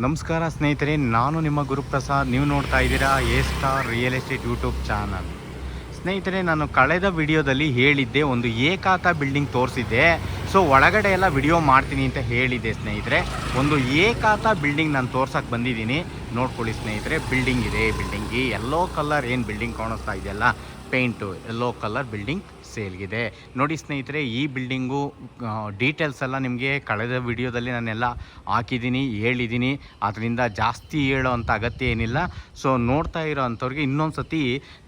ನಮಸ್ಕಾರ ಸ್ನೇಹಿತರೆ, ನಾನು ನಿಮ್ಮ ಗುರುಪ್ರಸಾದ್. ನೀವು ನೋಡ್ತಾ ಇದ್ದೀರಾ A star real estate YouTube channel. ಸ್ನೇಹಿತರೆ, ನಾನು ಕಳೆದ ವಿಡಿಯೋದಲ್ಲಿ ಹೇಳಿದ್ದೆ, ಒಂದು ಏಕಾತ ಬಿಲ್ಡಿಂಗ್ ತೋರಿಸಿದ್ದೆ. ಸೊ ಒಳಗಡೆ ಎಲ್ಲ ವಿಡಿಯೋ ಮಾಡ್ತೀನಿ ಅಂತ ಹೇಳಿದ್ದೆ ಸ್ನೇಹಿತರೆ. ಒಂದು ಏಕಾತ ಬಿಲ್ಡಿಂಗ್ ನಾನು ತೋರ್ಸಕ್ಕೆ ಬಂದಿದ್ದೀನಿ. ನೋಡ್ಕೊಳ್ಳಿ ಸ್ನೇಹಿತರೆ, ಬಿಲ್ಡಿಂಗ್ ಇದೆ. ಬಿಲ್ಡಿಂಗ್ ಯೆಲ್ಲೋ ಕಲರ್ ಏನು ಬಿಲ್ಡಿಂಗ್ ಕಾಣಿಸ್ತಾ ಇದೆಯಲ್ಲ, ಪೇಂಟು ಯೆಲ್ಲೋ ಕಲರ್ ಬಿಲ್ಡಿಂಗ್ ಸೇಲ್ಗಿದೆ. ನೋಡಿ ಸ್ನೇಹಿತರೆ, ಈ ಬಿಲ್ಡಿಂಗು ಡೀಟೇಲ್ಸ್ ಎಲ್ಲ ನಿಮಗೆ ಕಳೆದ ವಿಡಿಯೋದಲ್ಲಿ ನಾನೆಲ್ಲ ಹಾಕಿದ್ದೀನಿ, ಹೇಳಿದ್ದೀನಿ. ಅದರಿಂದ ಜಾಸ್ತಿ ಹೇಳೋ ಅಂಥ ಅಗತ್ಯ ಏನಿಲ್ಲ. ಸೊ ನೋಡ್ತಾ ಇರೋ ಅಂಥವ್ರಿಗೆ ಇನ್ನೊಂದು ಸತಿ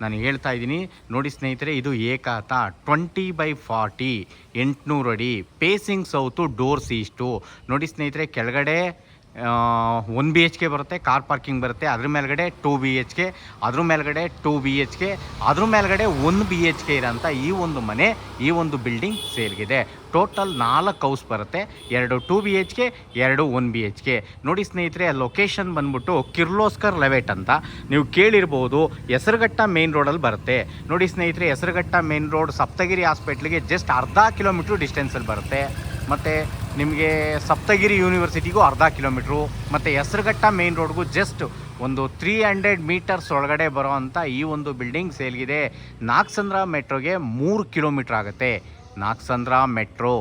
ನಾನು ಹೇಳ್ತಾ ಇದ್ದೀನಿ. ನೋಡಿ ಸ್ನೇಹಿತರೆ, ಇದು ಏಕಾತ 20x40 800 ಅಡಿ, ಪೇಸಿಂಗ್ ಸೌತು, ಡೋರ್ಸ್ ಈಸ್ಟು. ನೋಡಿ ಸ್ನೇಹಿತರೆ, ಕೆಳಗಡೆ 1 BHK ಬರುತ್ತೆ, ಕಾರ್ ಪಾರ್ಕಿಂಗ್ ಬರುತ್ತೆ. ಅದ್ರ ಮೇಲ್ಗಡೆ 2 BHK, ಅದ್ರ ಮೇಲ್ಗಡೆ 2 BHK, ಅದ್ರ ಮೇಲ್ಗಡೆ 1 BHK ಇರೋಂಥ ಈ ಒಂದು ಮನೆ, ಈ ಒಂದು ಬಿಲ್ಡಿಂಗ್ ಸೇಲ್ಗಿದೆ. ಟೋಟಲ್ 4 ಹೌಸ್ ಬರುತ್ತೆ. 2 2 BHK, 2 1 BHK. ನೋಡಿ ಸ್ನೇಹಿತರೆ, ಲೊಕೇಶನ್ ಬಂದ್ಬಿಟ್ಟು ಕಿರ್ಲೋಸ್ಕರ್ ಲೆವೆಟ್ ಅಂತ ನೀವು ಕೇಳಿರ್ಬೋದು. ಹೆಸರುಘಟ್ಟ ಮೇನ್ ರೋಡಲ್ಲಿ ಬರುತ್ತೆ. ನೋಡಿ ಸ್ನೇಹಿತರೆ, ಹೆಸರುಘಟ್ಟ ಮೇನ್ ರೋಡ್ ಸಪ್ತಗಿರಿ ಹಾಸ್ಪಿಟ್ಲಿಗೆ ಜಸ್ಟ್ ಅರ್ಧ ಕಿಲೋಮೀಟ್ರ್ ಡಿಸ್ಟೆನ್ಸಲ್ಲಿ ಬರುತ್ತೆ. ಮತ್ತು ನಿಮಗೆ ಸಪ್ತಗಿರಿ ಯೂನಿವರ್ಸಿಟಿಗೂ ಅರ್ಧ ಕಿಲೋಮೀಟ್ರು, ಮತ್ತು ಹೆಸರುಘಟ್ಟ ಮೇನ್ ರೋಡ್ಗೂ ಜಸ್ಟ್ ಒಂದು 300 ಮೀಟರ್ಸ್ ಒಳಗಡೆ ಬರೋ ಅಂಥ ಈ ಒಂದು ಬಿಲ್ಡಿಂಗ್ ಸೇಲ್ಗಿದೆ. ನಾಗಸಂದ್ರ ಮೆಟ್ರೋಗೆ 3 ಕಿಲೋಮೀಟ್ರ್ ಆಗುತ್ತೆ. ನಾಗಸಂದ್ರ ಮೆಟ್ರೋ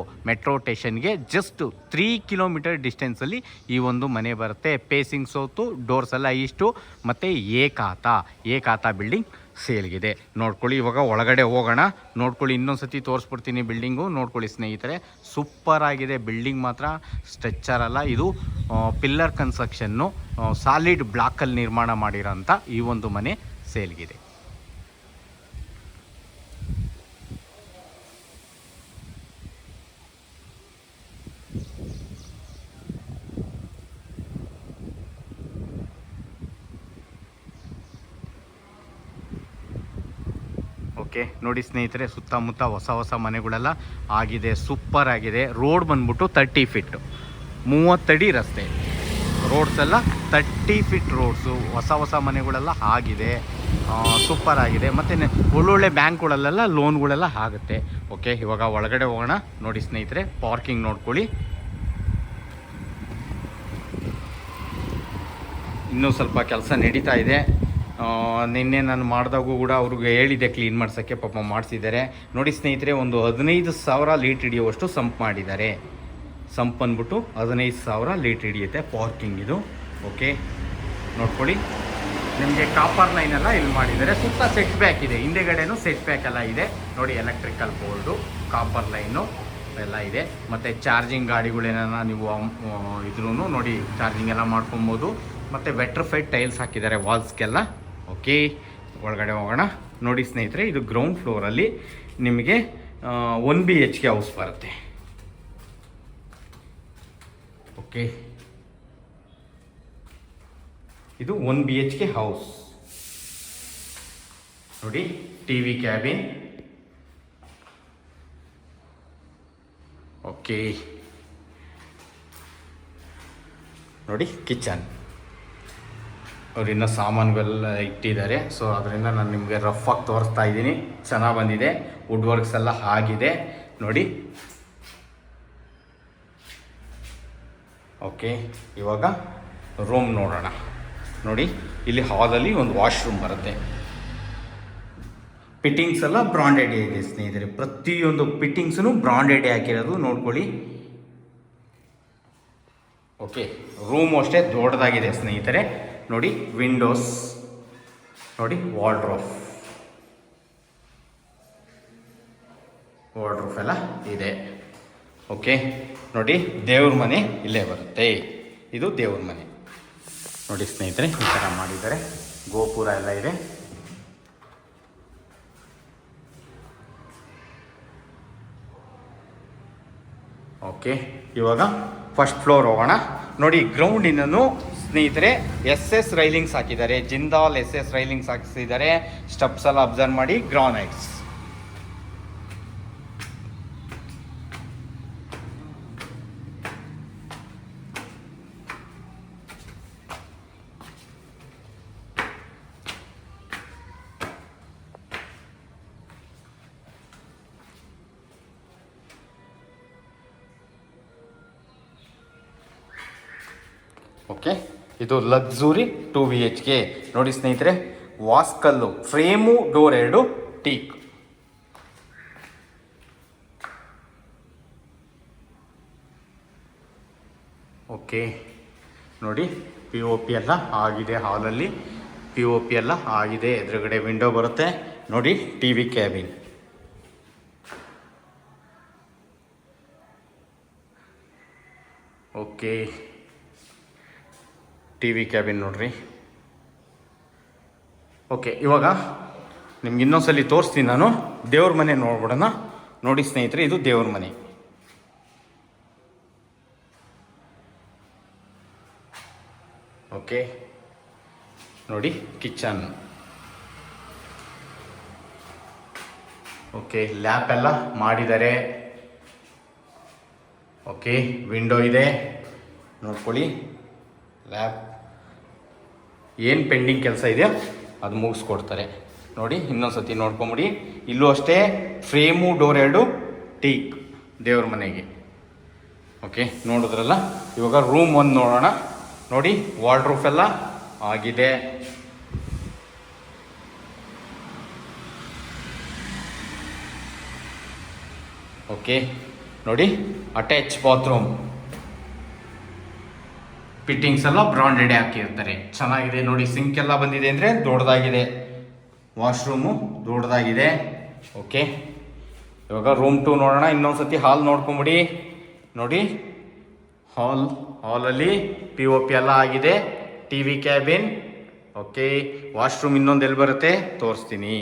ಸ್ಟೇಷನ್ಗೆ ಜಸ್ಟ್ 3 ಕಿಲೋಮೀಟರ್ ಡಿಸ್ಟೆನ್ಸಲ್ಲಿ ಈ ಒಂದು ಮನೆ ಬರುತ್ತೆ. ಪೇಸಿಂಗ್ ಸೌತು, ಡೋರ್ಸ್ ಎಲ್ಲ ಇಷ್ಟು, ಮತ್ತು ಏಕಾತ ಬಿಲ್ಡಿಂಗ್ ಸೇಲ್ಗಿದೆ. ನೋಡ್ಕೊಳ್ಳಿ. ಇವಾಗ ಒಳಗಡೆ ಹೋಗೋಣ, ನೋಡ್ಕೊಳ್ಳಿ. ಇನ್ನೊಂದು ಸತಿ ತೋರಿಸ್ಬಿಡ್ತೀನಿ ಬಿಲ್ಡಿಂಗು. ನೋಡ್ಕೊಳ್ಳಿ ಸ್ನೇಹಿತರೆ, ಸೂಪರ್ ಆಗಿದೆ ಬಿಲ್ಡಿಂಗ್ ಮಾತ್ರ. ಸ್ಟ್ರೆಚ್ಚರ್ ಅಲ್ಲ, ಇದು ಪಿಲ್ಲರ್ ಕನ್ಸ್ಟ್ರಕ್ಷನ್ನು, ಸಾಲಿಡ್ ಬ್ಲಾಕಲ್ಲಿ ನಿರ್ಮಾಣ ಮಾಡಿರೋಂಥ ಈ ಒಂದು ಮನೆ ಸೇಲ್ಗಿದೆ. ಓಕೆ, ನೋಡಿ ಸ್ನೇಹಿತರೆ, ಸುತ್ತಮುತ್ತ ಹೊಸ ಮನೆಗಳೆಲ್ಲ ಆಗಿದೆ. ಸೂಪರ್ ಆಗಿದೆ. ರೋಡ್ ಬಂದ್ಬಿಟ್ಟು 30 ಫೀಟ್, 30 ಅಡಿ ರಸ್ತೆ. ರೋಡ್ಸ್ ಎಲ್ಲ 30 ಫೀಟ್ ರೋಡ್ಸು. ಹೊಸ ಮನೆಗಳೆಲ್ಲ ಆಗಿದೆ. ಸೂಪರ್ ಆಗಿದೆ. ಮತ್ತು ಒಳ್ಳೊಳ್ಳೆ ಬ್ಯಾಂಕ್ಗಳಲ್ಲೆಲ್ಲ ಲೋನ್ಗಳೆಲ್ಲ ಆಗುತ್ತೆ. ಓಕೆ, ಇವಾಗ ಒಳಗಡೆ ಹೋಗೋಣ. ನೋಡಿ ಸ್ನೇಹಿತರೆ, ಪಾರ್ಕಿಂಗ್ ನೋಡ್ಕೊಳ್ಳಿ. ಇನ್ನೂ ಸ್ವಲ್ಪ ಕೆಲಸ ನಡೀತಾ ಇದೆ. ನಿನ್ನೆ ನಾನು ಮಾಡಿದಾಗೂ ಕೂಡ ಅವ್ರಿಗೆ ಹೇಳಿದೆ ಕ್ಲೀನ್ ಮಾಡ್ಸೋಕ್ಕೆ, ಪಾಪ ಮಾಡಿಸಿದ್ದಾರೆ. ನೋಡಿ ಸ್ನೇಹಿತರೆ, ಒಂದು 15,000 ಲೀಟ್ರ್ ಹಿಡಿಯುವಷ್ಟು ಸಂಪ್ ಮಾಡಿದ್ದಾರೆ. ಸಂಪ್ ಅಂದ್ಬಿಟ್ಟು 15,000 ಲೀಟ್ರ್ ಹಿಡಿಯುತ್ತೆ. ಪಾರ್ಕಿಂಗ್ ಇದು. ಓಕೆ, ನೋಡ್ಕೊಳ್ಳಿ. ನಿಮಗೆ ಕಾಪರ್ ಲೈನೆಲ್ಲ ಇಲ್ಲಿ ಮಾಡಿದ್ದಾರೆ. ಸುತ್ತ ಸೆಟ್ ಬ್ಯಾಕ್ ಇದೆ, ಹಿಂದೆಗಡೆನೂ ಸೆಟ್ ಬ್ಯಾಕ್ ಎಲ್ಲ ಇದೆ. ನೋಡಿ, ಎಲೆಕ್ಟ್ರಿಕಲ್ ಬೋರ್ಡು, ಕಾಪರ್ ಲೈನು ಎಲ್ಲ ಇದೆ. ಮತ್ತು ಚಾರ್ಜಿಂಗ್ ಗಾಡಿಗಳೇನ ನೀವು ಇದ್ರೂ ನೋಡಿ ಚಾರ್ಜಿಂಗ್ ಎಲ್ಲ ಮಾಡ್ಕೊಬೋದು. ಮತ್ತು ವೆಟ್ರಿಫೈಡ್ ಟೈಲ್ಸ್ ಹಾಕಿದ್ದಾರೆ ವಾಲ್ಸ್ಗೆಲ್ಲ. ಓಕೆ, ಒಳಗಡೆ ಹೋಗೋಣ. ನೋಡಿ ಸ್ನೇಹಿತರೆ, ಇದು ಗ್ರೌಂಡ್ ಫ್ಲೋರಲ್ಲಿ ನಿಮಗೆ 1 BHK ಹೌಸ್ ಬರುತ್ತೆ. ಓಕೆ, ಇದು 1 BHK ಹೌಸ್. ನೋಡಿ, TV ಕ್ಯಾಬಿನ್. ಓಕೆ, ನೋಡಿ ಕಿಚನ್. ಅವ್ರು ಇನ್ನೂ ಸಾಮಾನುಗಳೆಲ್ಲ ಇಟ್ಟಿದ್ದಾರೆ. ಸೊ ಅದರಿಂದ ನಾನು ನಿಮಗೆ ರಫಾಗಿ ತೋರಿಸ್ತಾ ಇದ್ದೀನಿ. ಚೆನ್ನಾಗಿ ಬಂದಿದೆ. ವುಡ್ ವರ್ಕ್ಸ್ ಎಲ್ಲ ಆಗಿದೆ ನೋಡಿ. ಓಕೆ, ಇವಾಗ ರೂಮ್ ನೋಡೋಣ. ನೋಡಿ, ಇಲ್ಲಿ ಹಾಲಲ್ಲಿ ಒಂದು ವಾಶ್ರೂಮ್ ಬರುತ್ತೆ. ಫಿಟ್ಟಿಂಗ್ಸ್ ಎಲ್ಲ ಬ್ರಾಂಡೆಡ್ ಇದೆ ಸ್ನೇಹಿತರೆ. ಪ್ರತಿಯೊಂದು ಫಿಟ್ಟಿಂಗ್ಸೂ ಬ್ರಾಂಡೆಡ್ ಹಾಕಿರೋದು ನೋಡ್ಕೊಳ್ಳಿ. ಓಕೆ, ರೂಮು ಅಷ್ಟೇ ದೊಡ್ಡದಾಗಿದೆ ಸ್ನೇಹಿತರೆ. ನೋಡಿ, ವಿಂಡೋಸ್ ನೋಡಿ, ವಾರ್ಡ್ರೋಫ್ ಎಲ್ಲ ಇದೆ. ಓಕೆ, ನೋಡಿ, ದೇವ್ರ ಮನೆ ಇಲ್ಲೇ ಬರುತ್ತೆ. ಇದು ದೇವ್ರ ಮನೆ. ನೋಡಿ ಸ್ನೇಹಿತರೆ, ಈ ಥರ ಮಾಡಿದ್ದಾರೆ. ಗೋಪುರ ಎಲ್ಲ ಇದೆ. ಓಕೆ, ಇವಾಗ ಫಸ್ಟ್ ಫ್ಲೋರ್ ಹೋಗೋಣ. ನೋಡಿ, ಗ್ರೌಂಡಿನೂ ಸ್ನೇಹಿತರೆ SS ರೈಲಿಂಗ್ಸ್ ಹಾಕಿದ್ದಾರೆ. ಜಿಂದಾಲ್ SS ರೈಲಿಂಗ್ಸ್ ಹಾಕಿಸಿದ್ದಾರೆ. ಸ್ಟೆಪ್ಸ್ ಎಲ್ಲ ಅಬ್ಸರ್ವ್ ಮಾಡಿ, ಗ್ರಾನೈಟ್ಸ್. ಓಕೆ, ಇದು ಲಕ್ಸುರಿ 2 BHK. ನೋಡಿ ಸ್ನೇಹಿತರೆ, ವಾಸ್ಕಲ್ಲು, ಫ್ರೇಮು, ಡೋರ್ 2 ಟೀಕ್. ಓಕೆ ನೋಡಿ, POP ಎಲ್ಲ ಆಗಿದೆ. ಹಾಲಲ್ಲಿ POP ಎಲ್ಲ ಆಗಿದೆ. ಎದುರುಗಡೆ ವಿಂಡೋ ಬರುತ್ತೆ. ನೋಡಿ TV cabin. Okay, TV cabin ನೋಡ್ರಿ. ಓಕೆ, ಇವಾಗ ನಿಮ್ಗೆ ಇನ್ನೊಂದ್ಸಲಿ ತೋರಿಸ್ತೀನಿ ನಾನು. ದೇವ್ರ ಮನೆ ನೋಡ್ಬಿಡೋಣ. ನೋಡಿ ಸ್ನೇಹಿತರೆ, ಇದು ದೇವ್ರ ಮನೆ. ಓಕೆ ನೋಡಿ, ಕಿಚನ್. ಓಕೆ, ಲ್ಯಾಪ್ ಎಲ್ಲ ಮಾಡಿದ್ದಾರೆ. ಓಕೆ, ವಿಂಡೋ ಇದೆ ನೋಡ್ಕೊಳ್ಳಿ. ಲ್ಯಾಪ್ ಏನು ಪೆಂಡಿಂಗ್ ಕೆಲಸ ಇದೆಯೋ ಅದು ಮುಗಿಸ್ಕೊಡ್ತಾರೆ. ನೋಡಿ, ಇನ್ನೊಂದ್ಸತಿ ನೋಡ್ಕೊಂಬಿಡಿ. ಇಲ್ಲೂ ಅಷ್ಟೇ, ಫ್ರೇಮು, ಡೋರ್ 2 ಟೀಕ್ ದೇವ್ರ ಮನೆಗೆ. ಓಕೆ, ನೋಡಿದ್ರಲ್ಲ. ಇವಾಗ ರೂಮ್ 1 ನೋಡೋಣ. ನೋಡಿ, ವಾರ್ಡ್ರೂಫ್ ಎಲ್ಲ ಆಗಿದೆ. ಓಕೆ ನೋಡಿ, ಅಟ್ಯಾಚ್ ಬಾತ್ರೂಮ್. ಫಿಟ್ಟಿಂಗ್ಸ್ ಎಲ್ಲ ಬ್ರಾಂಡೆಡ್ ಹಾಕಿರ್ತಾರೆ, ಚೆನ್ನಾಗಿದೆ. ನೋಡಿ, ಸಿಂಕ್ ಎಲ್ಲ ಬಂದಿದೆ ಅಂದರೆ ದೊಡ್ಡದಾಗಿದೆ. ವಾಶ್ರೂಮು ದೊಡ್ಡದಾಗಿದೆ. ಓಕೆ, ಇವಾಗ ರೂಮ್ 2 ನೋಡೋಣ. ಇನ್ನೊಂದ್ಸತಿ ಹಾಲ್ ನೋಡ್ಕೊಂಬಿಡಿ. ನೋಡಿ, ಹಾಲಲ್ಲಿ POP ಎಲ್ಲ ಆಗಿದೆ. TV cabin. ಓಕೆ, ವಾಶ್ರೂಮ್ ಇನ್ನೊಂದು ಎಲ್ಲಿ ಬರುತ್ತೆ ತೋರಿಸ್ತೀನಿ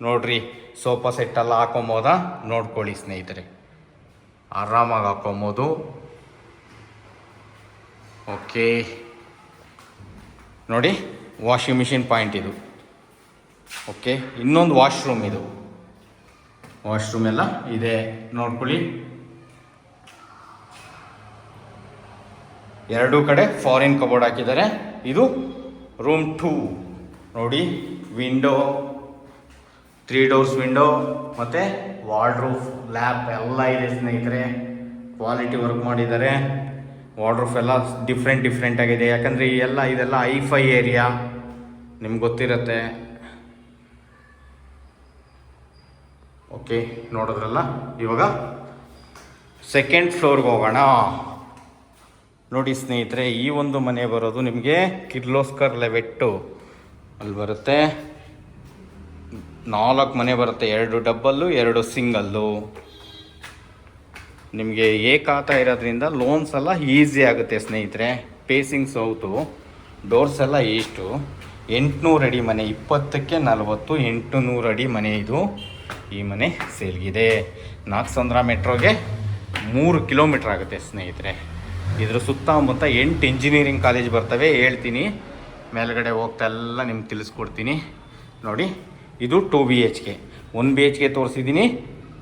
ನೋಡ್ರಿ. ಸೋಫಾ ಸೆಟ್ ಎಲ್ಲ ಹಾಕೊಂಬೋದ ನೋಡ್ಕೊಳ್ಳಿ ಸ್ನೇಹಿತರೆ, ಆರಾಮಾಗಿ ಹಾಕೊಂಬೋದು. ಓಕೆ ನೋಡಿ, ವಾಷಿಂಗ್ ಮಿಷಿನ್ ಪಾಯಿಂಟ್ ಇದು. ಓಕೆ, ಇನ್ನೊಂದು ವಾಶ್ರೂಮ್. ಇದು ವಾಶ್ರೂಮ್ ಎಲ್ಲ ಇದೆ ನೋಡ್ಕೊಳ್ಳಿ. ಎರಡೂ ಕಡೆ ಫಾರಿನ್ ಕಬೋರ್ಡ್ ಹಾಕಿದ್ದಾರೆ. ಇದು ರೂಮ್ 2 ನೋಡಿ. ವಿಂಡೋ 3 ಡೋರ್ಸ್ ವಿಂಡೋ ಮತ್ತು ವಾರ್ಡ್ರೂಫ್, ಲ್ಯಾಪ್ ಎಲ್ಲ ಇದೆ ಸ್ನೇಹಿತರೆ. ಕ್ವಾಲಿಟಿ ವರ್ಕ್ ಮಾಡಿದ್ದಾರೆ. ವಾರ್ಡ್ರೂಫ್ ಎಲ್ಲ ಡಿಫ್ರೆಂಟ್ ಆಗಿದೆ. ಯಾಕಂದರೆ ಇದೆಲ್ಲ ಹೈಫೈ ಏರಿಯಾ, ನಿಮ್ಗೆ ಗೊತ್ತಿರುತ್ತೆ. ಓಕೆ, ನೋಡಿದ್ರಲ್ಲ. ಇವಾಗ ಸೆಕೆಂಡ್ ಫ್ಲೋರ್ಗೆ ಹೋಗೋಣ. ನೋಡಿ ಸ್ನೇಹಿತರೆ, ಈ ಒಂದು ಮನೆ ಬರೋದು ನಿಮಗೆ ಕಿರ್ಲೋಸ್ಕರ್ ಲೆವೆಟ್ಟು ಅಲ್ಲಿ ಬರುತ್ತೆ. 4 ಮನೆ ಬರುತ್ತೆ, 2 ಡಬ್ಬಲ್ಲು, 2 ಸಿಂಗಲ್ಲು. ನಿಮಗೆ ಏಕಾತ ಇರೋದ್ರಿಂದ ಲೋನ್ಸ್ ಎಲ್ಲ ಈಸಿ ಆಗುತ್ತೆ ಸ್ನೇಹಿತರೆ. ಪೇಸಿಂಗ್ ಸೌತು, ಡೋರ್ಸ್ ಎಲ್ಲ ಈಸ್ಟು. 800 ಅಡಿ ಮನೆ, 20ಕ್ಕೆ 40, 800 ಅಡಿ ಮನೆ ಇದು. ಈ ಮನೆ ಸೇಲ್ಗಿದೆ. ನಾಗಸಂದ್ರ ಮೆಟ್ರೋಗೆ 3 ಕಿಲೋಮೀಟ್ರ್ ಆಗುತ್ತೆ ಸ್ನೇಹಿತರೆ. ಇದ್ರ ಸುತ್ತಮುತ್ತ 8 ಇಂಜಿನಿಯರಿಂಗ್ ಕಾಲೇಜ್ ಬರ್ತವೆ. ಹೇಳ್ತೀನಿ, ಮೇಲ್ಗಡೆ ಹೋಗ್ತಾ ಎಲ್ಲ ನಿಮ್ಗೆ ತಿಳಿಸ್ಕೊಡ್ತೀನಿ. ನೋಡಿ, ಇದು 2 BHK. 1 BHK ತೋರಿಸಿದ್ದೀನಿ,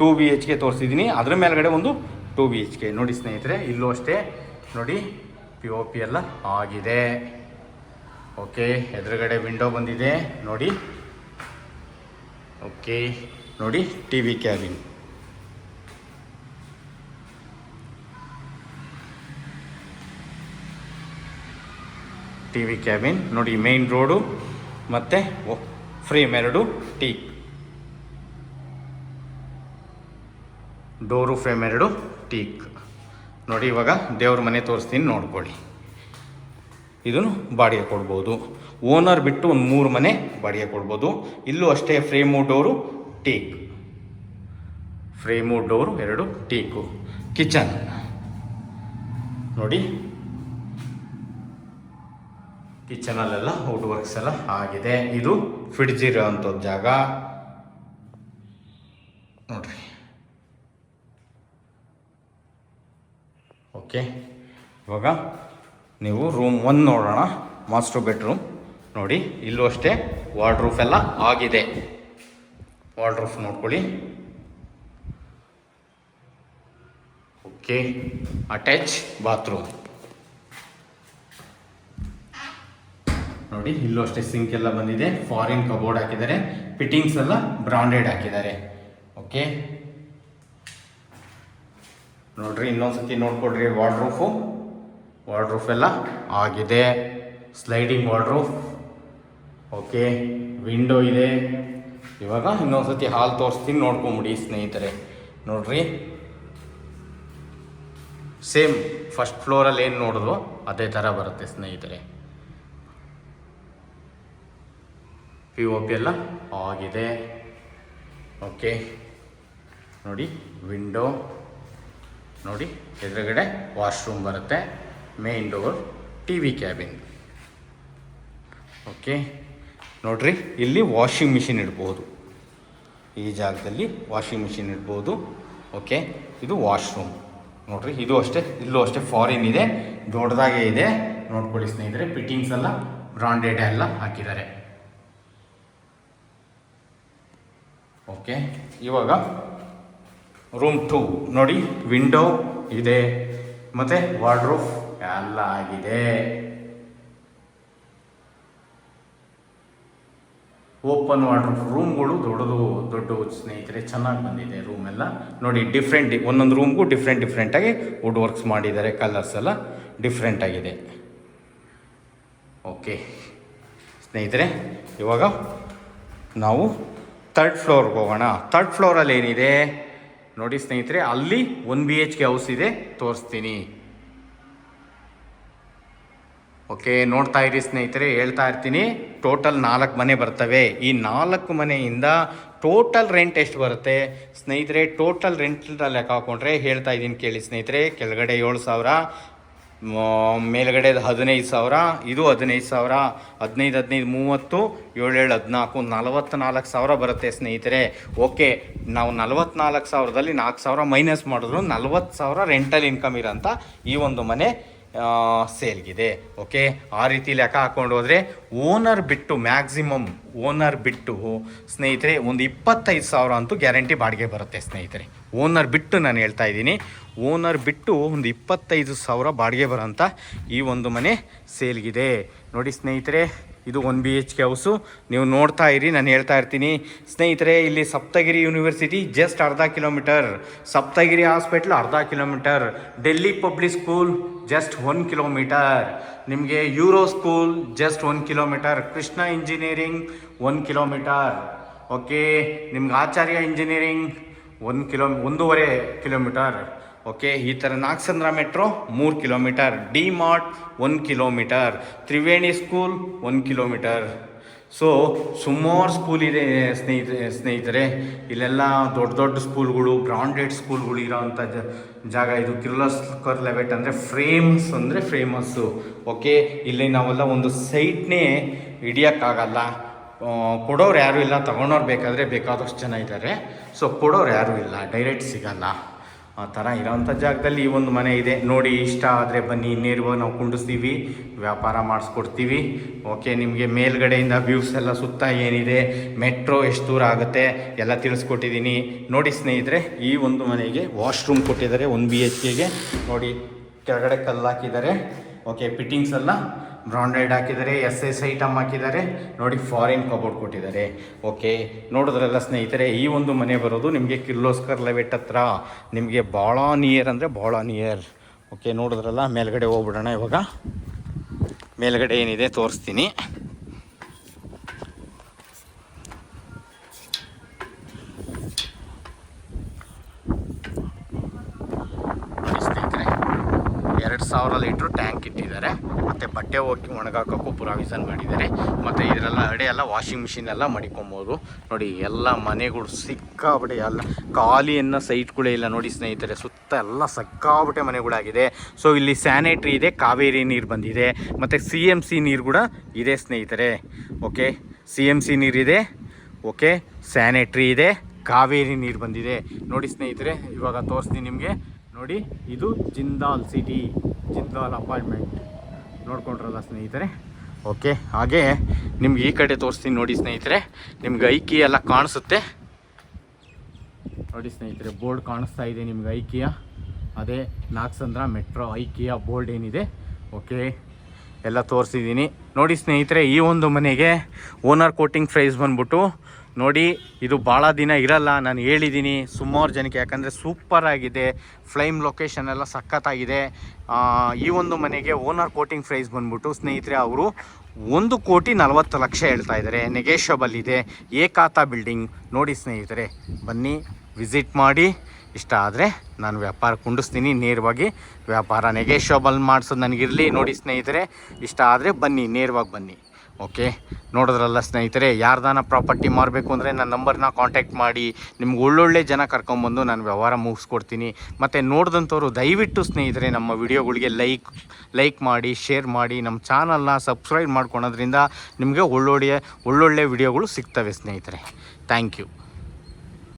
2 BHK ತೋರಿಸಿದ್ದೀನಿ. ಅದ್ರ ಮೇಲ್ಗಡೆ ಒಂದು 2 BHK. ನೋಡಿ ಸ್ನೇಹಿತರೆ, ಇಲ್ಲೂ ಅಷ್ಟೇ. ನೋಡಿ, POP ಎಲ್ಲ ಆಗಿದೆ. ಓಕೆ, ಎದುರುಗಡೆ ವಿಂಡೋ ಬಂದಿದೆ ನೋಡಿ. ಓಕೆ ನೋಡಿ, TV ಕ್ಯಾಬಿನ್. TV ಕ್ಯಾಬಿನ್ ನೋಡಿ, ಮೇನ್ ರೋಡು ಮತ್ತು frame 2 teak. Door frame 2 teak. ನೋಡಿ, ಇವಾಗ ದೇವ್ರ ಮನೆ ತೋರಿಸ್ತೀನಿ ನೋಡ್ಕೊಳ್ಳಿ. ಇದನ್ನು ಬಾಡಿಗೆ ಕೊಡ್ಬೋದು. ಓನರ್ ಬಿಟ್ಟು ಒಂದು 3 ಮನೆ ಬಾಡಿಗೆ ಕೊಡ್ಬೋದು. ಇಲ್ಲೂ ಅಷ್ಟೇ, frame door teak. Frame door 2 teak. Kitchen ನೋಡಿ, ಕಿಚನಲ್ಲೆಲ್ಲ ವುಡ್ ವರ್ಕ್ಸ್ ಎಲ್ಲ ಆಗಿದೆ. ಇದು ಫ್ರಿಡ್ಜ್ ಇರೋ ಅಂಥದ್ದು ಜಾಗ ನೋಡ್ರಿ. ಓಕೆ, ಇವಾಗ ನೀವು ರೂಮ್ 1 ನೋಡೋಣ. ಮಾಸ್ಟರ್ ಬೆಡ್ರೂಮ್ ನೋಡಿ. ಇಲ್ಲೂ ಅಷ್ಟೇ, ವಾರ್ಡ್ರೂಫ್ ಎಲ್ಲ ಆಗಿದೆ. ವಾರ್ಡ್ರೂಫ್ ನೋಡ್ಕೊಳ್ಳಿ. ಓಕೆ, ಅಟ್ಯಾಚ್ ಬಾತ್ರೂಮ್ ನೋಡಿ. ಇಲ್ಲೂ ಅಷ್ಟೇ, ಸಿಂಕ್ ಎಲ್ಲ ಬಂದಿದೆ. ಫಾರಿನ್ ಕಬೋರ್ಡ್ ಹಾಕಿದ್ದಾರೆ. ಫಿಟ್ಟಿಂಗ್ಸ್ ಎಲ್ಲ ಬ್ರಾಂಡೆಡ್ ಹಾಕಿದ್ದಾರೆ. ಓಕೆ ನೋಡ್ರಿ, ಇನ್ನೊಂದ್ಸತಿ ನೋಡ್ಕೊಡ್ರಿ. ವಾರ್ಡ್ರೂಫ್ ಎಲ್ಲ ಆಗಿದೆ. Sliding wardrobe. ಓಕೆ, ವಿಂಡೋ ಇದೆ. ಇವಾಗ ಇನ್ನೊಂದ್ಸತಿ ಹಾಲ್ ತೋರಿಸ್ತೀನಿ, ನೋಡ್ಕೊಂಬಿಡಿ ಸ್ನೇಹಿತರೆ. ನೋಡ್ರಿ, ಸೇಮ್ ಫಸ್ಟ್ ಫ್ಲೋರಲ್ಲಿ ಏನು ನೋಡಿದ್ವು ಅದೇ ಥರ ಬರುತ್ತೆ ಸ್ನೇಹಿತರೆ. POP ಎಲ್ಲ ಆಗಿದೆ. ಓಕೆ, ನೋಡಿ ವಿಂಡೋ, ನೋಡಿ ಎದುರುಗಡೆ ವಾಶ್ರೂಮ್ ಬರುತ್ತೆ, main door, TV cabin. Okay, ನೋಡ್ರಿ ಇಲ್ಲಿ ವಾಷಿಂಗ್ ಮಿಷಿನ್ ಇಡ್ಬೋದು, ಈ ಜಾಗದಲ್ಲಿ ವಾಷಿಂಗ್ ಮಿಷಿನ್ ಇಡ್ಬೋದು. ಓಕೆ, ಇದು ವಾಶ್ರೂಮ್ ನೋಡ್ರಿ, ಇದು ಅಷ್ಟೇ, ಇಲ್ಲೂ ಅಷ್ಟೇ ಫಾರಿನ್ ಇದೆ, ದೊಡ್ಡದಾಗೇ ಇದೆ. ನೋಡ್ಕೊಳ್ಳಿ ಸ್ನೇಹಿತರೆ, ಫಿಟ್ಟಿಂಗ್ಸ್ ಎಲ್ಲ ಬ್ರಾಂಡೆಡ್ ಎಲ್ಲ ಹಾಕಿದ್ದಾರೆ. ಓಕೆ, ಇವಾಗ ರೂಮ್ 2 ನೋಡಿ, ವಿಂಡೋ ಇದೆ ಮತ್ತು ವಾರ್ಡ್ರೋಬ್ ಎಲ್ಲ ಆಗಿದೆ. ಓಪನ್ ವಾರ್ಡ್ರೋಬ್, ರೂಮ್ಗಳು ದೊಡ್ಡದು ಸ್ನೇಹಿತರೆ, ಚೆನ್ನಾಗಿ ಬಂದಿದೆ ರೂಮ್ ಎಲ್ಲ. ನೋಡಿ ಡಿಫ್ರೆಂಟ್, ಒಂದೊಂದು ರೂಮ್ಗೂ ಡಿಫ್ರೆಂಟಾಗಿ ವುಡ್ ವರ್ಕ್ಸ್ ಮಾಡಿದ್ದಾರೆ, ಕಲರ್ಸ್ ಎಲ್ಲ ಡಿಫ್ರೆಂಟ್ ಆಗಿದೆ. ಓಕೆ ಸ್ನೇಹಿತರೆ, ಇವಾಗ ನಾವು 3rd ಫ್ಲೋರ್ಗೆ ಹೋಗೋಣ. 3rd ಫ್ಲೋರಲ್ಲಿ ಏನಿದೆ ನೋಡಿ ಸ್ನೇಹಿತರೆ, ಅಲ್ಲಿ 1 BHK ಹೌಸ್ ಇದೆ, ತೋರಿಸ್ತೀನಿ. ಓಕೆ, ನೋಡ್ತಾ ಇರಿ ಸ್ನೇಹಿತರೆ, ಹೇಳ್ತಾ ಇರ್ತೀನಿ. ಟೋಟಲ್ 4 ಮನೆ ಬರ್ತವೆ. ಈ 4 ಮನೆಯಿಂದ ಟೋಟಲ್ ರೆಂಟ್ ಎಷ್ಟು ಬರುತ್ತೆ ಸ್ನೇಹಿತರೆ? ಟೋಟಲ್ ರೆಂಟ್ ಲೆಕ್ಕ ಹಾಕೊಂಡ್ರೆ ಹೇಳ್ತಾ ಇದ್ದೀನಿ ಕೇಳಿ ಸ್ನೇಹಿತರೆ. ಕೆಳಗಡೆ 7,000, ಮೇಲ್ಗಡೆ 15,000, ಇದು 15,000, 15, 30, 7, 14, 44,000 ಬರುತ್ತೆ ಸ್ನೇಹಿತರೆ. ಓಕೆ, ನಾವು 44,000ದಲ್ಲಿ 4,000 ಮೈನಸ್ ಮಾಡಿದ್ರು 40,000 ರೆಂಟಲ್ ಇನ್ಕಮ್ ಇರೋಂಥ ಈ ಒಂದು ಮನೆ ಸೇಲ್ಗಿದೆ. ಓಕೆ, ಆ ರೀತಿ ಲೆಕ್ಕ ಹಾಕ್ಕೊಂಡು ಹೋದರೆ ಓನರ್ ಬಿಟ್ಟು, ಮ್ಯಾಕ್ಸಿಮಮ್ ಓನರ್ ಬಿಟ್ಟು ಸ್ನೇಹಿತರೆ ಒಂದು 25,000 ಅಂತೂ ಗ್ಯಾರಂಟಿ ಬಾಡಿಗೆ ಬರುತ್ತೆ ಸ್ನೇಹಿತರೆ. ಓನರ್ ಬಿಟ್ಟು ನಾನು ಹೇಳ್ತಾ ಇದ್ದೀನಿ, ಓನರ್ ಬಿಟ್ಟು ಒಂದು 25,000 ಬಾಡಿಗೆ ಬರೋಂಥ ಈ ಒಂದು ಮನೆ ಸೇಲ್ಗಿದೆ. ನೋಡಿ ಸ್ನೇಹಿತರೆ, ಇದು 1 BHK ಹೌಸು. ನೀವು ನೋಡ್ತಾ ಇರಿ, ನಾನು ಹೇಳ್ತಾ ಇರ್ತೀನಿ ಸ್ನೇಹಿತರೆ. ಇಲ್ಲಿ ಸಪ್ತಗಿರಿ ಯೂನಿವರ್ಸಿಟಿ ಜಸ್ಟ್ ಅರ್ಧ ಕಿಲೋಮೀಟರ್, ಸಪ್ತಗಿರಿ ಹಾಸ್ಪಿಟ್ಲ್ ಅರ್ಧ kilometre, Delhi public school just 1 kilometre, ನಿಮಗೆ euro school just 1 kilometre, Krishna engineering 1 kilometre. Okay, ನಿಮ್ಗೆ ಆಚಾರ್ಯ ಇಂಜಿನಿಯರಿಂಗ್ 1.5 ಕಿಲೋಮೀಟರ್. ಓಕೆ, ಈ ಥರ Nagasandra metro 3 kilometre, D Mart 1 kilometre, Triveni school 1 kilometre. So ಸುಮಾರು ಸ್ಕೂಲ್ ಇದೆ ಸ್ನೇಹಿತರೆ. ಇಲ್ಲೆಲ್ಲ ದೊಡ್ಡ ಸ್ಕೂಲ್ಗಳು, ಬ್ರಾಂಡೆಡ್ ಸ್ಕೂಲ್ಗಳು ಇರೋವಂಥ ಜಾಗ ಇದು. ಕಿರ್ಲೋಸ್ಕರ್ ಲೆವೆಟ್ ಅಂದರೆ ಫೇಮಸ್ಸು. ಓಕೆ, ಇಲ್ಲಿ ನಾವೆಲ್ಲ ಒಂದು ಸೈಟ್ನೇ ಹಿಡಿಯೋಕ್ಕಾಗಲ್ಲ, ಕೊಡೋರು ಯಾರೂ ಇಲ್ಲ, ತಗೊಳೋರು ಬೇಕಾದಷ್ಟು ಜನ ಇದ್ದಾರೆ. ಸೊ ಕೊಡೋರು ಯಾರೂ ಇಲ್ಲ, ಡೈರೆಕ್ಟ್ ಸಿಗಲ್ಲ. ಆ ಥರ ಇರೋವಂಥ ಜಾಗದಲ್ಲಿ ಈ ಒಂದು ಮನೆ ಇದೆ. ನೋಡಿ, ಇಷ್ಟ ಆದರೆ ಬನ್ನಿ, ನೇರವಾಗಿ ನಾವು ಕುಂಡಿಸ್ತೀವಿ, ವ್ಯಾಪಾರ ಮಾಡಿಸ್ಕೊಡ್ತೀವಿ. ಓಕೆ, ನಿಮಗೆ ಮೇಲ್ಗಡೆಯಿಂದ ವ್ಯೂಸ್ ಎಲ್ಲ ಸುತ್ತ ಏನಿದೆ, ಮೆಟ್ರೋ ಎಷ್ಟು ದೂರ ಆಗುತ್ತೆ ಎಲ್ಲ ತಿಳಿಸ್ಕೊಟ್ಟಿದ್ದೀನಿ. ನೋಡಿ ಸ್ನೇಹಿತರೆ, ಈ ಒಂದು ಮನೆಗೆ ವಾಶ್ರೂಮ್ ಕೊಟ್ಟಿದ್ದಾರೆ 1 BHKಗೆ. ನೋಡಿ, ಕೆಳಗಡೆ ಕಲ್ಲು ಹಾಕಿದ್ದಾರೆ. ಓಕೆ, ಫಿಟ್ಟಿಂಗ್ಸ್ ಎಲ್ಲ ಬ್ರಾಂಡೆಡ್ ಹಾಕಿದ್ದಾರೆ, SS ಐಟಮ್ ಹಾಕಿದ್ದಾರೆ. ನೋಡಿ, ಫಾರಿನ್ ಕಬೋರ್ಡ್ ಕೊಟ್ಟಿದ್ದಾರೆ. ಓಕೆ, ನೋಡಿದ್ರಲ್ಲ ಸ್ನೇಹಿತರೆ, ಈ ಒಂದು ಮನೆ ಬರೋದು ನಿಮಗೆ ಕಿರ್ಲೋಸ್ಕರ್ ಲೆವೆಟ್ ಹತ್ರ, ನಿಮಗೆ ಭಾಳ ನಿಯರ್ ಅಂದರೆ ಭಾಳ ನಿಯರ್. ಓಕೆ, ನೋಡಿದ್ರಲ್ಲ, ಮೇಲ್ಗಡೆ ಹೋಗ್ಬಿಡೋಣ. ಇವಾಗ ಮೇಲ್ಗಡೆ ಏನಿದೆ ತೋರಿಸ್ತೀನಿ. ಸ್ನೇಹಿತರೆ, 2,000 ಲೀಟ್ರ್ ಟ್ಯಾಂಕ್ ಇಟ್ಟಿದ್ದಾರೆ, ಮತ್ತು ಬಟ್ಟೆ ಹೋಗಿ ಒಣಗಾಕೋಕ್ಕೂ ಪ್ರಾವಿಷನ್ ಮಾಡಿದ್ದಾರೆ. ಮತ್ತು ಇದರೆಲ್ಲ ಅಡೆ ಎಲ್ಲ ವಾಷಿಂಗ್ ಮಿಷಿನ್ ಎಲ್ಲ ಮಡಿಕೊಬೋದು. ನೋಡಿ, ಎಲ್ಲ ಮನೆಗಳು ಸಿಕ್ಕಾಬಿಟ್ಟೆ, ಎಲ್ಲ ಖಾಲಿ ಅನ್ನೋ ಸೈಟ್ಗಳೇ ಇಲ್ಲ. ನೋಡಿ ಸ್ನೇಹಿತರೆ, ಸುತ್ತ ಎಲ್ಲ ಸಿಕ್ಕಾಬಿಟ್ಟೆ ಮನೆಗಳಾಗಿದೆ. ಸೊ ಇಲ್ಲಿ ಸ್ಯಾನಿಟ್ರಿ ಇದೆ, ಕಾವೇರಿ ನೀರು ಬಂದಿದೆ, ಮತ್ತು CMC ನೀರು ಕೂಡ ಇದೆ ಸ್ನೇಹಿತರೆ. ಓಕೆ, CMC ನೀರಿದೆ. ಓಕೆ, ಸ್ಯಾನಿಟ್ರಿ ಇದೆ, ಕಾವೇರಿ ನೀರು ಬಂದಿದೆ. ನೋಡಿ ಸ್ನೇಹಿತರೆ, ಇವಾಗ ತೋರಿಸ್ತೀನಿ ನಿಮಗೆ. ನೋಡಿ, ಇದು ಜಿಂದಾಲ್ ಸಿಟಿ, ಜಿಂದಾಲ್ ಅಪಾರ್ಟ್ಮೆಂಟ್ ನೋಡ್ಕೊಂಡ್ರಲ್ಲ ಸ್ನೇಹಿತರೆ. ಓಕೆ, ಹಾಗೆ ನಿಮ್ಗೆ ಈ ಕಡೆ ತೋರಿಸ್ತೀನಿ. ನೋಡಿ ಸ್ನೇಹಿತರೆ, ನಿಮ್ಗೆ ಐಕಿ ಎಲ್ಲ ಕಾಣಿಸುತ್ತೆ. ನೋಡಿ ಸ್ನೇಹಿತರೆ, ಬೋರ್ಡ್ ಕಾಣಿಸ್ತಾ ಇದೆ ನಿಮ್ಗೆ, ಐಕಿಯ, ಅದೇ ನಾಗಸಂದ್ರ ಮೆಟ್ರೋ ಐಕಿಯ ಬೋರ್ಡ್ ಏನಿದೆ. ಓಕೆ, ಎಲ್ಲ ತೋರಿಸಿದ್ದೀನಿ. ನೋಡಿ ಸ್ನೇಹಿತರೆ, ಈ ಒಂದು ಮನೆಗೆ ಓನರ್ ಕೋಟಿಂಗ್ ಪ್ರೈಸ್ ಬಂದ್ಬಿಟ್ಟು ನೋಡಿ, ಇದು ಭಾಳ ದಿನ ಇರಲ್ಲ, ನಾನು ಹೇಳಿದ್ದೀನಿ ಸುಮಾರು ಜನಕ್ಕೆ, ಯಾಕಂದರೆ ಸೂಪರ್ ಆಗಿದೆ, ಫ್ಲೈಮ್ ಲೊಕೇಶನ್ ಎಲ್ಲ ಸಖತ್ತಾಗಿದೆ. ಈ ಒಂದು ಮನೆಗೆ ಓನರ್ ಕೋಟಿಂಗ್ ಪ್ರೈಸ್ ಬಂದ್ಬಿಟ್ಟು ಸ್ನೇಹಿತರೆ ಅವರು 1,40,00,000 ಹೇಳ್ತಾ ಇದ್ದಾರೆ. ನೆಗೆಷಬಲ್ ಇದೆ, ಏಕಾತ ಬಿಲ್ಡಿಂಗ್. ನೋಡಿ ಸ್ನೇಹಿತರೆ, ಬನ್ನಿ ವಿಸಿಟ್ ಮಾಡಿ. ಇಷ್ಟ ಆದರೆ ನಾನು ವ್ಯಾಪಾರ ಕುಂಡಿಸ್ತೀನಿ, ನೇರವಾಗಿ ವ್ಯಾಪಾರ ನೆಗೆಷಬಲ್ ಮಾಡಿಸೋದು ನನಗಿರಲಿ. ನೋಡಿ ಸ್ನೇಹಿತರೆ, ಇಷ್ಟ ಆದರೆ ಬನ್ನಿ, ನೇರವಾಗಿ ಬನ್ನಿ. ಓಕೆ, ನೋಡಿದ್ರಲ್ಲ ಸ್ನೇಹಿತರೆ, ಯಾರ್ದಾನ ಪ್ರಾಪರ್ಟಿ ಮಾರಬೇಕು ಅಂದರೆ ನನ್ನ ನಂಬರ್ನ ಕಾಂಟ್ಯಾಕ್ಟ್ ಮಾಡಿ, ನಿಮ್ಗೆ ಒಳ್ಳೊಳ್ಳೆ ಜನ ಕರ್ಕೊಂಬಂದು ನಾನು ವ್ಯವಹಾರ ಮುಗಿಸ್ಕೊಡ್ತೀನಿ. ಮತ್ತು ನೋಡಿದಂಥವ್ರು ದಯವಿಟ್ಟು ಸ್ನೇಹಿತರೆ ನಮ್ಮ ವಿಡಿಯೋಗಳಿಗೆ ಲೈಕ್ ಮಾಡಿ, ಶೇರ್ ಮಾಡಿ, ನಮ್ಮ ಚಾನಲ್ನ ಸಬ್ಸ್ಕ್ರೈಬ್ ಮಾಡ್ಕೊಳೋದ್ರಿಂದ ನಿಮಗೆ ಒಳ್ಳೊಳ್ಳೆ ವಿಡಿಯೋಗಳು ಸಿಗ್ತವೆ ಸ್ನೇಹಿತರೆ. Thank you.